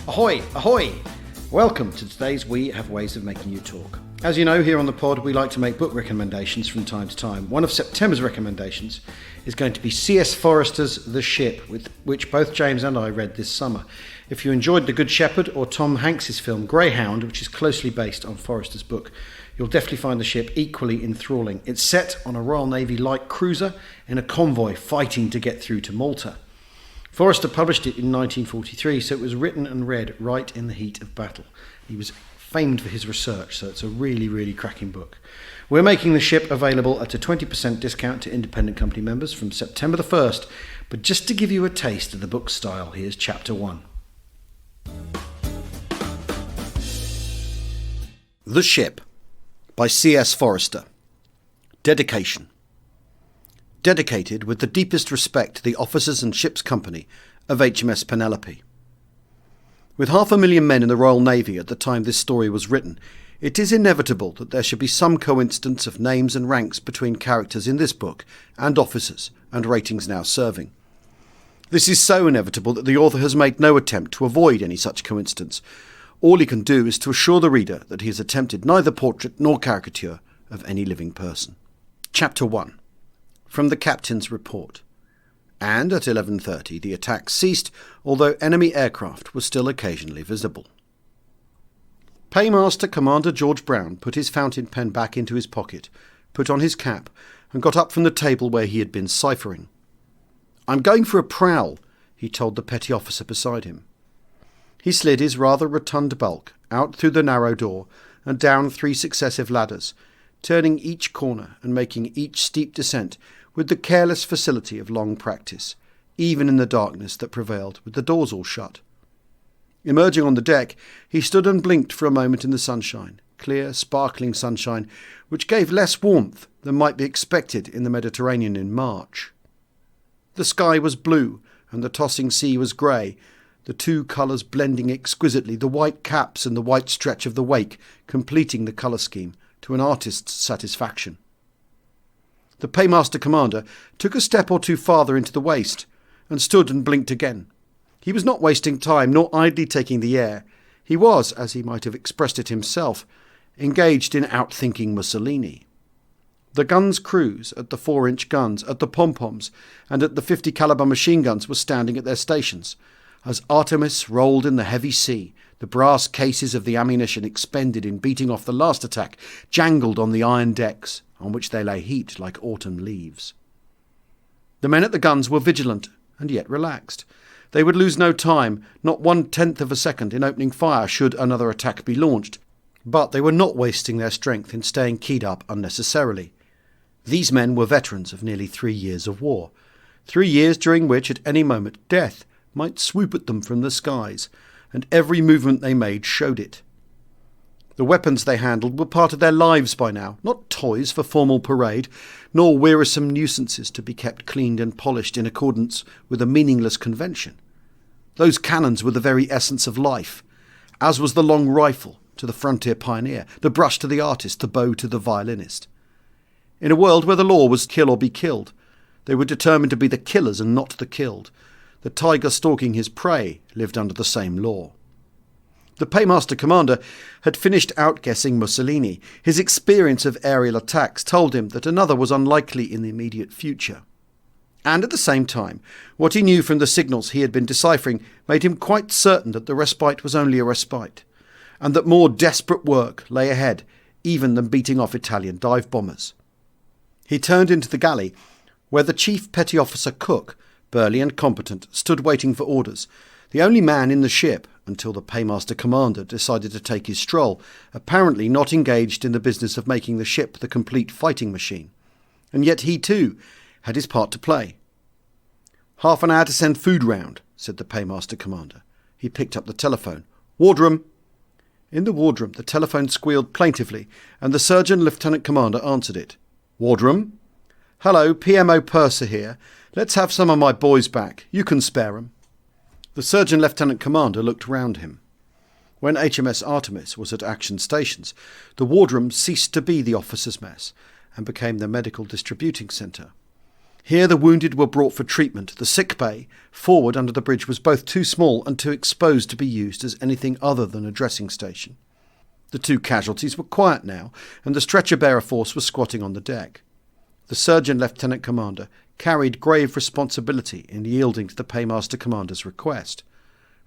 Ahoy, ahoy! Welcome to today's We Have Ways of Making You Talk. As you know, here on the pod, we like to make book recommendations from time to time. One of September's recommendations is going to be C.S. Forrester's The Ship, which both James and I read this summer. If you enjoyed The Good Shepherd or Tom Hanks's film Greyhound, which is closely based on Forrester's book, you'll definitely find The Ship equally enthralling. It's set on a Royal Navy light cruiser in a convoy fighting to get through to Malta. Forrester published it in 1943, so it was written and read right in the heat of battle. He was famed for his research, so it's a really, really cracking book. We're making The Ship available at a 20% discount to independent company members from September the 1st, but just to give you a taste of the book style, here's Chapter 1. The Ship by C.S. Forrester. Dedication. Dedicated with the deepest respect to the officers and ship's company of HMS Penelope. With 500,000 men in the Royal Navy at the time this story was written, it is inevitable that there should be some coincidence of names and ranks between characters in this book and officers and ratings now serving. This is so inevitable that the author has made no attempt to avoid any such coincidence. All he can do is to assure the reader that he has attempted neither portrait nor caricature of any living person. Chapter 1. From the Captain's Report. And at 11:30 the attack ceased, although enemy aircraft were still occasionally visible. Paymaster Commander George Brown put his fountain pen back into his pocket, put on his cap, and got up from the table where he had been ciphering. "I'm going for a prowl," he told the petty officer beside him. He slid his rather rotund bulk out through the narrow door and down 3 successive ladders, turning each corner and making each steep descent with the careless facility of long practice, even in the darkness that prevailed with the doors all shut. Emerging on the deck, he stood and blinked for a moment in the sunshine, clear, sparkling sunshine, which gave less warmth than might be expected in the Mediterranean in March. The sky was blue and the tossing sea was grey, the two colours blending exquisitely, the white caps and the white stretch of the wake completing the colour scheme to an artist's satisfaction. The Paymaster Commander took a step or two farther into the waist, and stood and blinked again. He was not wasting time, nor idly taking the air. He was, as he might have expressed it himself, engaged in outthinking Mussolini. The guns' crews at the 4-inch guns, at the pom-poms, and at the 50 caliber machine guns were standing at their stations. As Artemis rolled in the heavy sea, the brass cases of the ammunition expended in beating off the last attack jangled on the iron decks, on which they lay heaped like autumn leaves. The men at the guns were vigilant and yet relaxed. They would lose no time, not 1/10 of a second, in opening fire should another attack be launched, but they were not wasting their strength in staying keyed up unnecessarily. These men were veterans of nearly 3 years of war, 3 years during which at any moment death might swoop at them from the skies, and every movement they made showed it. The weapons they handled were part of their lives by now, not toys for formal parade, nor wearisome nuisances to be kept cleaned and polished in accordance with a meaningless convention. Those cannons were the very essence of life, as was the long rifle to the frontier pioneer, the brush to the artist, the bow to the violinist. In a world where the law was kill or be killed, they were determined to be the killers and not the killed. The tiger stalking his prey lived under the same law. The Paymaster Commander had finished outguessing Mussolini. His experience of aerial attacks told him that another was unlikely in the immediate future. And at the same time, what he knew from the signals he had been deciphering made him quite certain that the respite was only a respite, and that more desperate work lay ahead even than beating off Italian dive bombers. He turned into the galley, where the Chief Petty Officer Cook, burly and competent, stood waiting for orders, the only man in the ship, until the Paymaster Commander decided to take his stroll, apparently not engaged in the business of making the ship the complete fighting machine. And yet he, too, had his part to play. "Half an hour to send food round," said the Paymaster Commander. He picked up the telephone. "Wardroom." In the wardroom the telephone squealed plaintively, and the Surgeon Lieutenant Commander answered it. "Wardroom?" "Hello, PMO Purser here. Let's have some of my boys back. You can spare 'em." The Surgeon Lieutenant Commander looked round him. When HMS Artemis was at action stations, the wardroom ceased to be the officers' mess and became the medical distributing centre. Here the wounded were brought for treatment. The sick bay, forward under the bridge, was both too small and too exposed to be used as anything other than a dressing station. The 2 casualties were quiet now, and the stretcher-bearer force was squatting on the deck. The surgeon lieutenant commander carried grave responsibility in yielding to the paymaster commander's request.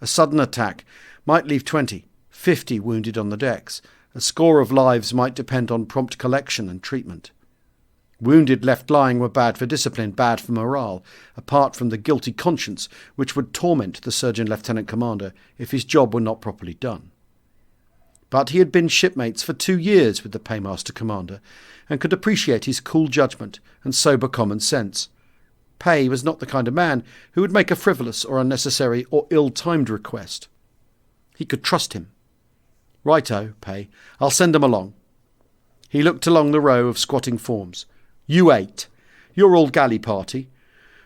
A sudden attack might leave 20, 50 wounded on the decks. A score of lives might depend on prompt collection and treatment. Wounded left lying were bad for discipline, bad for morale, apart from the guilty conscience which would torment the surgeon lieutenant commander if his job were not properly done. But he had been shipmates for 2 years with the paymaster commander and could appreciate his cool judgment and sober common sense. Pay was not the kind of man who would make a frivolous or unnecessary or ill-timed request. He could trust him. "Righto, Pay, I'll send them along." He looked along the row of squatting forms. "You 8. You're all galley party.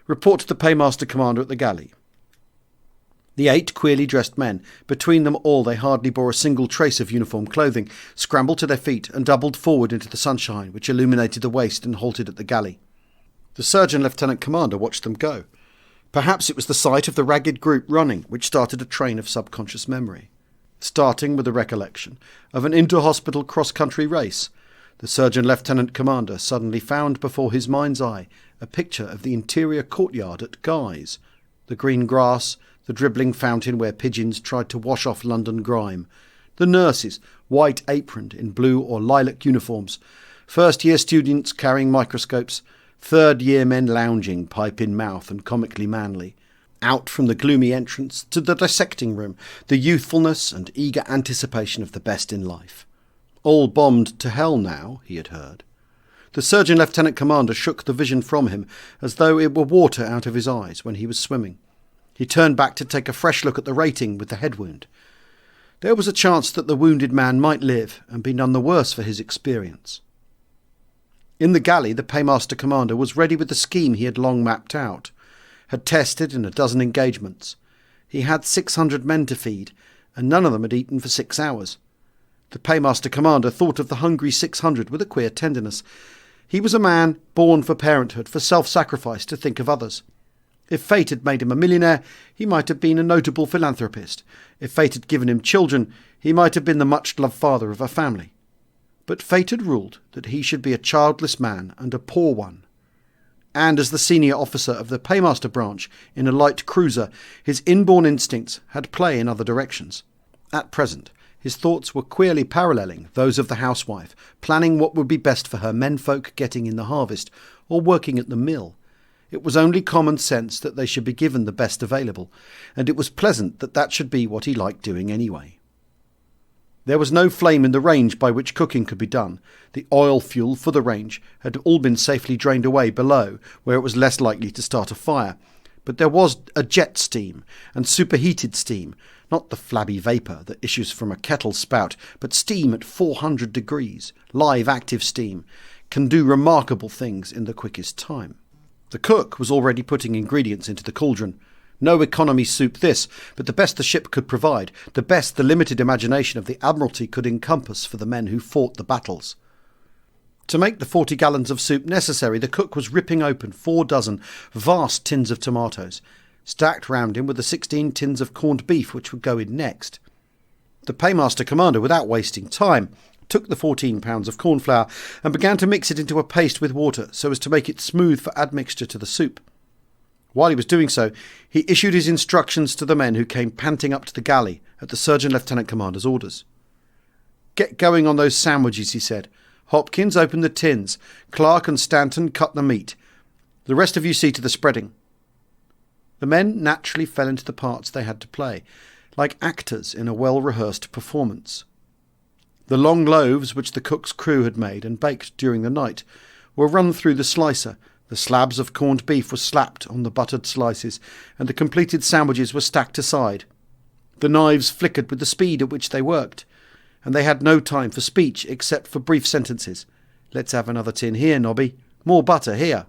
Report to the paymaster commander at the galley." The 8 queerly dressed men, between them all they hardly bore a single trace of uniform clothing, scrambled to their feet and doubled forward into the sunshine which illuminated the waist and halted at the galley. The surgeon lieutenant commander watched them go. Perhaps it was the sight of the ragged group running which started a train of subconscious memory. Starting with the recollection of an inter-hospital cross-country race, the surgeon lieutenant commander suddenly found before his mind's eye a picture of the interior courtyard at Guy's, the green grass, the dribbling fountain where pigeons tried to wash off London grime, the nurses, white-aproned in blue or lilac uniforms, first-year students carrying microscopes, third-year men lounging, pipe in mouth and comically manly. Out from the gloomy entrance to the dissecting room, the youthfulness and eager anticipation of the best in life. All bombed to hell now, he had heard. The surgeon lieutenant commander shook the vision from him as though it were water out of his eyes when he was swimming. He turned back to take a fresh look at the rating with the head wound. There was a chance that the wounded man might live and be none the worse for his experience. In the galley, the paymaster commander was ready with the scheme he had long mapped out, had tested in a dozen engagements. He had 600 men to feed, and none of them had eaten for 6 hours. The paymaster commander thought of the hungry 600 with a queer tenderness. He was a man born for parenthood, for self-sacrifice, to think of others. If fate had made him a millionaire, he might have been a notable philanthropist. If fate had given him children, he might have been the much-loved father of a family. But fate had ruled that he should be a childless man and a poor one. And as the senior officer of the paymaster branch in a light cruiser, his inborn instincts had play in other directions. At present, his thoughts were queerly paralleling those of the housewife, planning what would be best for her menfolk getting in the harvest or working at the mill. It was only common sense that they should be given the best available, and it was pleasant that that should be what he liked doing anyway. There was no flame in the range by which cooking could be done. The oil fuel for the range had all been safely drained away below, where it was less likely to start a fire. But there was a jet steam and superheated steam, not the flabby vapour that issues from a kettle spout, but steam at 400 degrees, live active steam, can do remarkable things in the quickest time. The cook was already putting ingredients into the cauldron. No economy soup this, but the best the ship could provide, the best the limited imagination of the Admiralty could encompass for the men who fought the battles. To make the 40 gallons of soup necessary, the cook was ripping open 4 dozen vast tins of tomatoes. Stacked round him were the 16 tins of corned beef which would go in next. The paymaster commander, without wasting time, took the 14 pounds of corn flour and began to mix it into a paste with water so as to make it smooth for admixture to the soup. While he was doing so, he issued his instructions to the men who came panting up to the galley at the surgeon lieutenant commander's orders. "Get going on those sandwiches," he said. "Hopkins, open the tins. Clark and Stanton, cut the meat. The rest of you see to the spreading." The men naturally fell into the parts they had to play, like actors in a well-rehearsed performance. The long loaves which the cook's crew had made and baked during the night were run through the slicer. The slabs of corned beef were slapped on the buttered slices, and the completed sandwiches were stacked aside. The knives flickered with the speed at which they worked, and they had no time for speech except for brief sentences. "Let's have another tin here, Nobby. More butter here."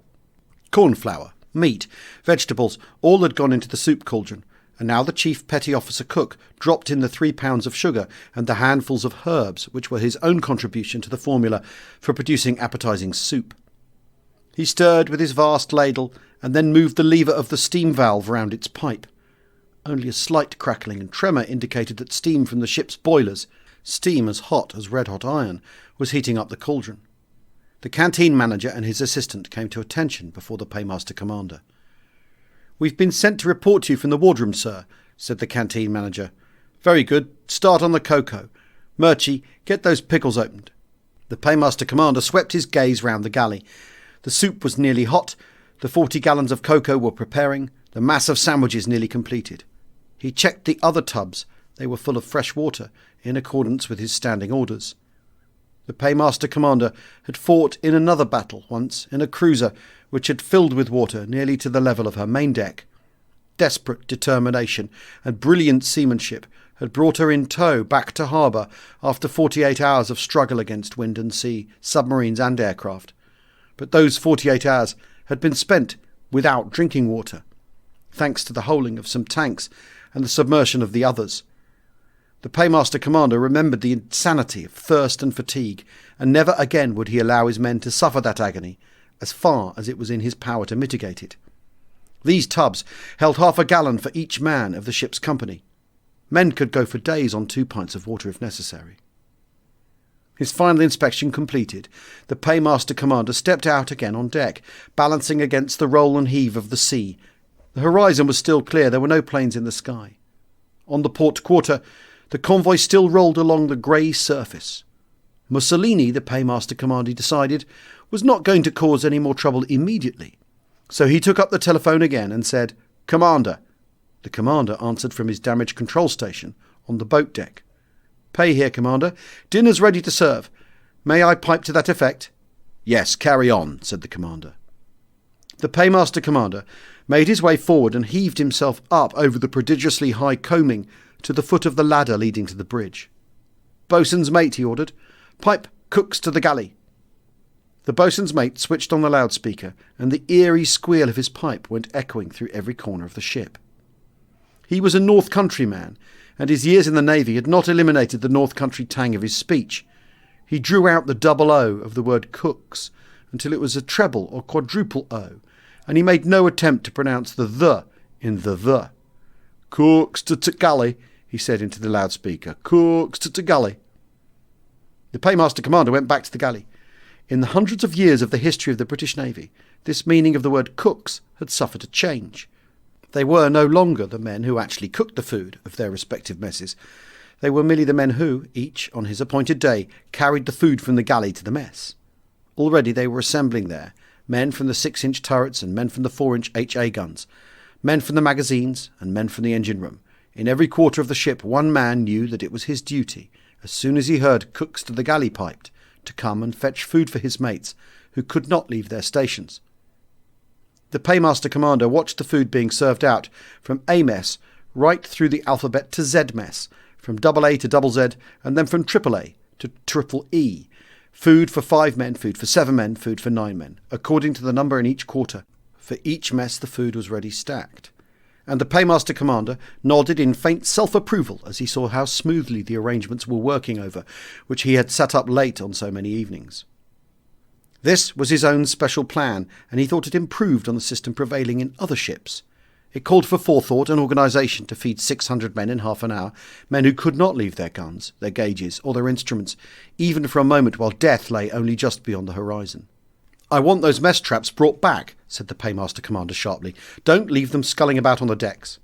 Corn flour, meat, vegetables, all had gone into the soup cauldron, and now the chief petty officer cook dropped in the 3 pounds of sugar and the handfuls of herbs which were his own contribution to the formula for producing appetising soup. He stirred with his vast ladle and then moved the lever of the steam valve round its pipe. Only a slight crackling and tremor indicated that steam from the ship's boilers, steam as hot as red-hot iron, was heating up the cauldron. The canteen manager and his assistant came to attention before the paymaster commander. "We've been sent to report to you from the wardroom, sir," said the canteen manager. "Very good. Start on the cocoa. Murchie, get those pickles opened." The paymaster commander swept his gaze round the galley. The soup was nearly hot, the 40 gallons of cocoa were preparing, the mass of sandwiches nearly completed. He checked the other tubs. They were full of fresh water, in accordance with his standing orders. The paymaster commander had fought in another battle once, in a cruiser which had filled with water nearly to the level of her main deck. Desperate determination and brilliant seamanship had brought her in tow back to harbour after 48 hours of struggle against wind and sea, submarines and aircraft. But those 48 hours had been spent without drinking water, thanks to the holing of some tanks and the submersion of the others. The paymaster commander remembered the insanity of thirst and fatigue, and never again would he allow his men to suffer that agony, as far as it was in his power to mitigate it. These tubs held 1/2 gallon for each man of the ship's company. Men could go for days on 2 pints of water if necessary. His final inspection completed, the paymaster commander stepped out again on deck, balancing against the roll and heave of the sea. The horizon was still clear, there were no planes in the sky. On the port quarter, the convoy still rolled along the grey surface. Mussolini, the paymaster commander decided, was not going to cause any more trouble immediately. So he took up the telephone again and said, "Commander." The commander answered from his damaged control station on the boat deck. "Pay here, Commander. Dinner's ready to serve. May I pipe to that effect?" "Yes, carry on," said the commander. The paymaster commander made his way forward and heaved himself up over the prodigiously high coaming to the foot of the ladder leading to the bridge. "Boatswain's mate," he ordered. "Pipe cooks to the galley." The boatswain's mate switched on the loudspeaker, and the eerie squeal of his pipe went echoing through every corner of the ship. He was a North Country man, and his years in the Navy had not eliminated the North Country tang of his speech. He drew out the double O of the word cooks until it was a treble or quadruple O, and he made no attempt to pronounce the in the. "Cooks to galley," he said into the loudspeaker. "Cooks to galley." The paymaster commander went back to the galley. In the hundreds of years of the history of the British Navy, this meaning of the word cooks had suffered a change. They were no longer the men who actually cooked the food of their respective messes. They were merely the men who, each on his appointed day, carried the food from the galley to the mess. Already they were assembling there, men from the 6-inch turrets and men from the 4-inch HA guns, men from the magazines and men from the engine room. In every quarter of the ship one man knew that it was his duty, as soon as he heard cooks to the galley piped, to come and fetch food for his mates, who could not leave their stations. The paymaster commander watched the food being served out from A mess right through the alphabet to Z mess, from double A to double Z, and then from triple A to triple E. Food for 5 men, food for 7 men, food for 9 men, according to the number in each quarter. For each mess the food was ready stacked. And the paymaster commander nodded in faint self-approval as he saw how smoothly the arrangements were working over, which he had set up late on so many evenings. This was his own special plan, and he thought it improved on the system prevailing in other ships. It called for forethought and organisation to feed 600 men in half an hour, men who could not leave their guns, their gauges, or their instruments, even for a moment while death lay only just beyond the horizon. "I want those mess traps brought back," said the paymaster commander sharply. "Don't leave them sculling about on the decks."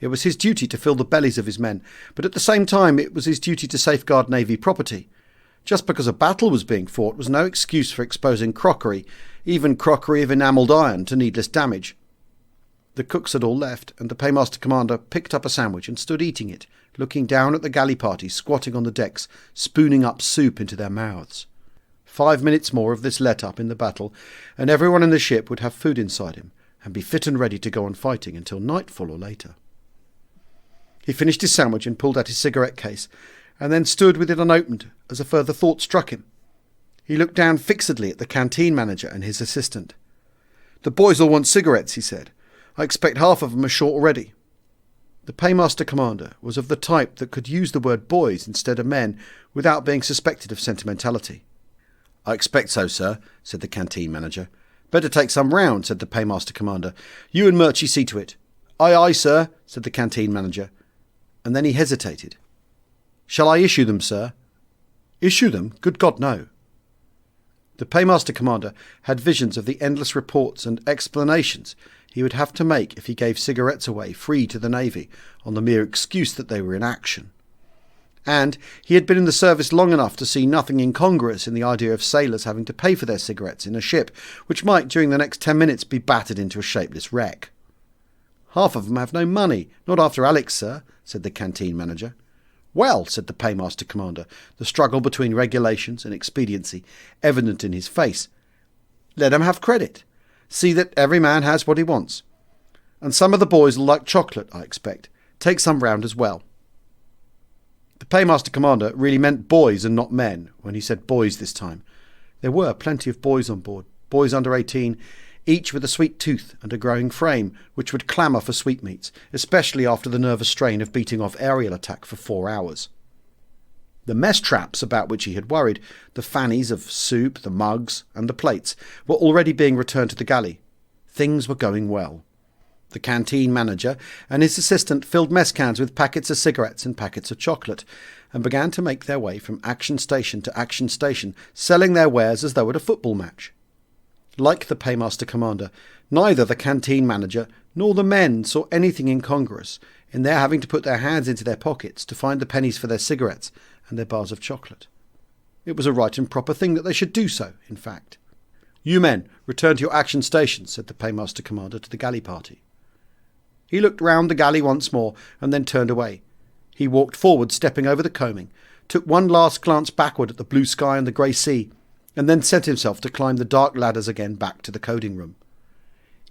It was his duty to fill the bellies of his men, but at the same time it was his duty to safeguard Navy property. Just because a battle was being fought was no excuse for exposing crockery, even crockery of enamelled iron, to needless damage. The cooks had all left, and the paymaster commander picked up a sandwich and stood eating it, looking down at the galley party squatting on the decks, spooning up soup into their mouths. 5 minutes more of this let-up in the battle, and everyone in the ship would have food inside him, and be fit and ready to go on fighting until nightfall or later. He finished his sandwich and pulled out his cigarette case, and then stood with it unopened as a further thought struck him. He looked down fixedly at the canteen manager and his assistant. "The boys all want cigarettes," he said. "I expect half of them are short already." The paymaster commander was of the type that could use the word boys instead of men without being suspected of sentimentality. I expect so, sir, said the canteen manager. Better take some round, said the paymaster commander. You and Murchie see to it. Aye, aye, sir, said the canteen manager. And then he hesitated. Shall I issue them, sir? Issue them? Good God, no. The paymaster commander had visions of the endless reports and explanations he would have to make if he gave cigarettes away free to the Navy on the mere excuse that they were in action. And he had been in the service long enough to see nothing incongruous in the idea of sailors having to pay for their cigarettes in a ship which might during the next 10 minutes be battered into a shapeless wreck. Half of them have no money, not after Alex, sir, said the canteen manager. Well, said the paymaster commander, the struggle between regulations and expediency evident in his face. Let 'em have credit. See that every man has what he wants. And some of the boys will like chocolate, I expect. Take some round as well. The paymaster commander really meant boys and not men when he said boys this time. There were plenty of boys on board, boys under 18, each with a sweet tooth and a growing frame, which would clamour for sweetmeats, especially after the nervous strain of beating off aerial attack for 4 hours. The mess traps about which he had worried, the fannies of soup, the mugs, and the plates, were already being returned to the galley. Things were going well. The canteen manager and his assistant filled mess cans with packets of cigarettes and packets of chocolate, and began to make their way from action station to action station, selling their wares as though at a football match. Like the paymaster commander, neither the canteen manager nor the men saw anything incongruous in their having to put their hands into their pockets to find the pennies for their cigarettes and their bars of chocolate. It was a right and proper thing that they should do so, in fact. You men, return to your action stations, said the paymaster commander to the galley party. He looked round the galley once more and then turned away. He walked forward, stepping over the combing, took one last glance backward at the blue sky and the grey sea, and then set himself to climb the dark ladders again back to the coding room.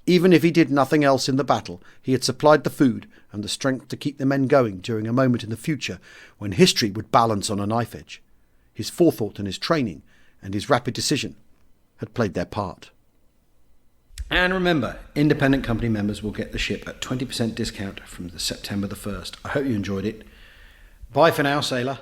Even if he did nothing else in the battle, he had supplied the food and the strength to keep the men going during a moment in the future when history would balance on a knife edge. His forethought and his training and his rapid decision had played their part. And remember, independent company members will get the ship at 20% discount from September the 1st. I hope you enjoyed it. Bye for now, sailor.